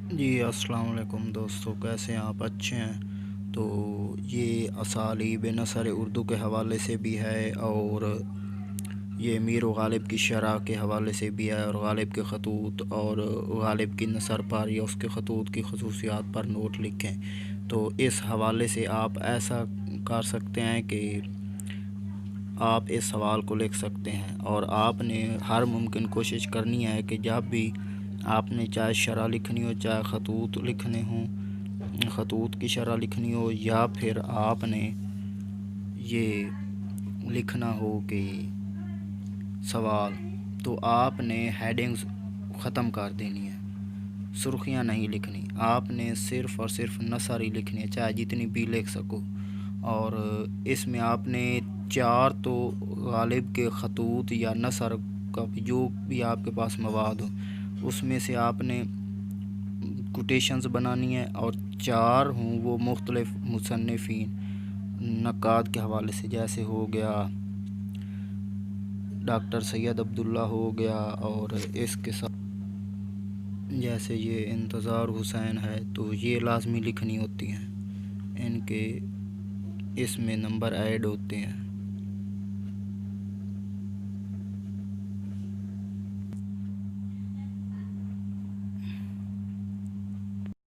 جی السلام علیکم دوستو، کیسے ہیں آپ؟ اچھے ہیں؟ تو یہ اسالیب نثر اردو کے حوالے سے بھی ہے، اور یہ میر و غالب کی شرح کے حوالے سے بھی ہے، اور غالب کے خطوط اور غالب کی نثر پر یا اس کے خطوط کی خصوصیات پر نوٹ لکھیں۔ تو اس حوالے سے آپ ایسا کر سکتے ہیں کہ آپ اس سوال کو لکھ سکتے ہیں، اور آپ نے ہر ممکن کوشش کرنی ہے کہ جب بھی آپ نے چاہے شرح لکھنی ہو، چاہے خطوط لکھنے ہوں، خطوط کی شرح لکھنی ہو، یا پھر آپ نے یہ لکھنا ہو کہ سوال، تو آپ نے ہیڈنگز ختم کر دینی ہے، سرخیاں نہیں لکھنی، آپ نے صرف اور صرف نثر ہی لکھنی ہے، چاہے جتنی بھی لکھ سکو۔ اور اس میں آپ نے 4 تو غالب کے خطوط یا نثر کا جو بھی آپ کے پاس مواد ہو اس میں سے آپ نے کوٹیشنز بنانی ہے، اور 4 ہوں وہ مختلف مصنفین نقاد کے حوالے سے، جیسے ہو گیا ڈاکٹر سید عبداللہ ہو گیا، اور اس کے ساتھ جیسے یہ انتظار حسین ہے، تو یہ لازمی لکھنی ہوتی ہیں، ان کے اس میں نمبر ایڈ ہوتے ہیں۔